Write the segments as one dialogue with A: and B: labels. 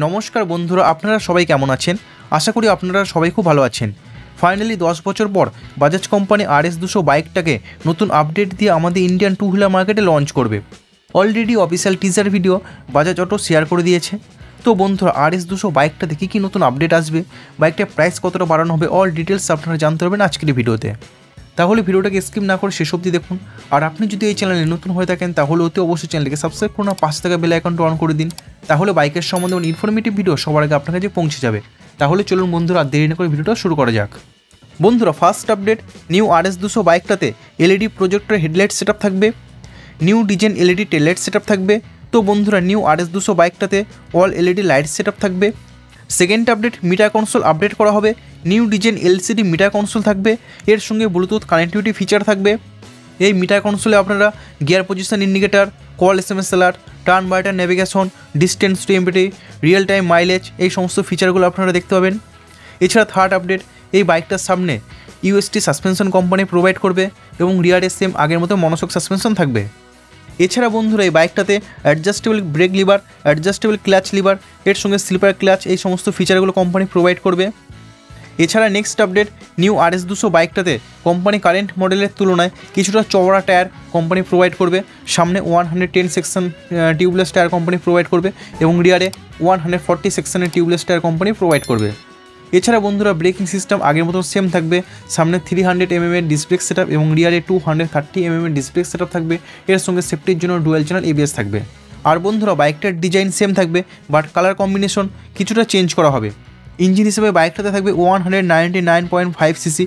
A: নমস্কার বন্ধুরা, আপনারা সবাই কেমন আছেন? আশা করি আপনারা সবাই খুব ভালো আছেন। ফাইনালি 10 বছর পর বাজাজ কোম্পানি RS200 বাইকটাকে নতুন আপডেট দিয়ে আমাদের ইন্ডিয়ান টু হুইলার মার্কেটে লঞ্চ করবে। Already official teaser video Bajaj auto share করে দিয়েছে। তো বন্ধুরা, RS200 বাইকটাতে কী নতুন আপডেট আসবে, বাইকটার প্রাইস কতটা বাড়ানো হবে, অল ডিটেলস আপনারা জানতে পারবেন আজকের এই ভিডিওতে। তাহলে ভিডিওটাকে স্কিপ না করে শেষ অবধি দেখুন। আর আপনি যদি এই চ্যানেলে নতুন হয়ে থাকেন তাহলে অতি অবশ্যই চ্যানেলটিকে সাবস্ক্রাইব করুন, পাশে থাকা বেল আইকনটা অন করে দিন। তাহলে বাইকের সম্বন্ধে ইনফরমেটিভ ভিডিও সবার আগে আপনার কাছে পৌঁছে যাবে। তাহলে চলুন বন্ধুরা, আর দেরি না করে ভিডিওটা শুরু করা যাক। বন্ধুরা, ফার্স্ট আপডেট, নিউ RS200 বাইকটাতে এলইডি প্রজেক্টর হেডলাইট সেটআপ থাকবে, new design LED taillight setup থাকবে। তো বন্ধুরা, নিউ RS200 বাইকটাতে অল এলইডি লাইট সেটআপ থাকবে। Second update, meter console update করা হবে, new design LCD meter console থাকবে, এর সঙ্গে ব্লুটুথ কানেক্টিভিটি ফিচার থাকবে। এই মিটার কনসোলে আপনারা gear position indicator, call SMS alert, turn by turn navigation, distance to empty, real time mileage, এই সমস্ত ফিচারগুলো আপনারা দেখতে পাবেন। এছাড়া থার্ড আপডেট, এই বাইকটার সামনে UST সাসপেনশন কোম্পানি প্রোভাইড করবে এবং রিয়ারে সেম আগের মতো মনোশক সাসপেনশন থাকবে। এছাড়া বন্ধুরা, এই বাইকটাতে adjustable brake lever, adjustable clutch lever, এর সঙ্গে স্লিপার ক্লাচ, এই সমস্ত ফিচারগুলো কোম্পানি প্রোভাইড করবে। এছাড়া নেক্সট আপডেট, নিউ RS200 বাইকটাতে কোম্পানি কারেন্ট মডেলের তুলনায় কিছুটা চওড়া টায়ার কোম্পানি প্রোভাইড করবে। সামনে 110 section tubeless tyre company provide করবে এবং রিয়ারে 140 সেকশনের টিউবলেস টায়ার কোম্পানি প্রোভাইড করবে। এছাড়া বন্ধুরা, ব্রেকিং সিস্টেম আগের মতো সেম থাকবে। সামনে 300 mm ডিস্ক ব্রেক সেটআপ এবং রিয়ারে 230 mm ডিস্ক ব্রেক সেটআপ থাকবে। এর সঙ্গে সেফটির জন্য ডুয়াল চ্যানেল ABS থাকবে। আর বন্ধুরা, বাইকটার ডিজাইন সেম থাকবে, বাট কালার কম্বিনেশন কিছুটা চেঞ্জ করা হবে। ইঞ্জিন হিসেবে বাইকটাতে থাকবে 199.5 cc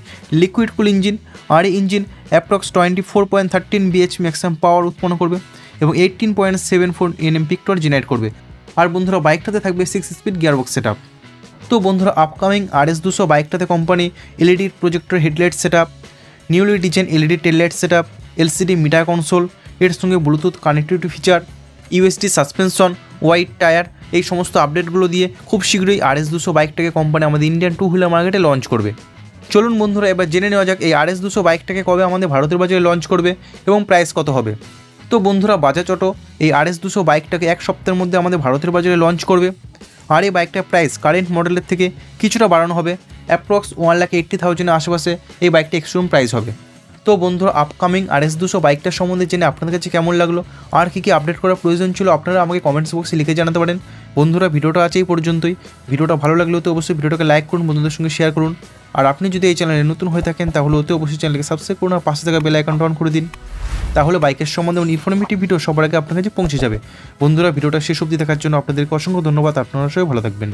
A: লিকুইড কুল ইঞ্জিন, আর এই engine approx 24.13 bh maximum power উৎপন্ন করবে এবং 18.74 Nm পিক টর্ক জেনারেট করবে। আর বন্ধুরা, বাইকটাতে থাকবে 6 স্পিড গিয়ারবক্স সেটআপ। তো বন্ধুরা, আপকামিং RS200 বাইকটাতে company LED projector headlight setup, newly design LED taillight setup, LCD meter console, এর সঙ্গে Bluetooth connectivity feature, UST suspension, wide tyre, এই সমস্ত আপডেটগুলো দিয়ে খুব শীঘ্রই RS200 বাইকটাকে কোম্পানি আমাদের ইন্ডিয়ান টু হুইলার মার্কেটে লঞ্চ করবে। চলুন বন্ধুরা, এবার জেনে নেওয়া যাক এই RS200 বাইকটাকে কবে আমাদের ভারতের বাজারে লঞ্চ করবে এবং প্রাইস কত হবে। তো বন্ধুরা, বাজাজ অটো এই RS200 বাইকটাকে এক সপ্তাহের মধ্যে আমাদের ভারতের বাজারে লঞ্চ করবে। আর এই বাইকটার প্রাইস কারেন্ট মডেলের থেকে কিছুটা বাড়ানো হবে, অ্যাপ্রক্স 1,80,000 আশেপাশে এই বাইকটা এক্সট্রিম প্রাইস হবে। তো বন্ধুরা, আপকামিং RS200 বাইকটার সম্বন্ধে জেনে আপনাদের কাছে কেমন লাগলো, আর কী আপডেট করার প্রয়োজন ছিল, আপনারা আমাকে কমেন্টস বক্সে লিখে জানাতে পারেন। বন্ধুরা, ভিডিওটা আছে এই পর্যন্তই। ভিডিওটা ভালো লাগলেও তো অবশ্যই ভিডিওটাকে লাইক করুন, বন্ধুদের সঙ্গে শেয়ার করুন। আর আপনি যদি এই চ্যানেলে নতুন হয়ে থাকেন তাহলে অতি অবশ্যই চ্যানেলকে সাবস্ক্রাইব করুন আর পাশে থাকা বেল আইকনটা অন করে দিন। তাহলে বাইকের সম্বন্ধে ইনফরমেটিভ ভিডিও সবার আগে আপনার কাছে পৌঁছে যাবে। বন্ধুরা, ভিডিওটা শেষ অবধি দেখার জন্য আপনাদেরকে অসংখ্য ধন্যবাদ। আপনারা সবাই ভালো থাকবেন।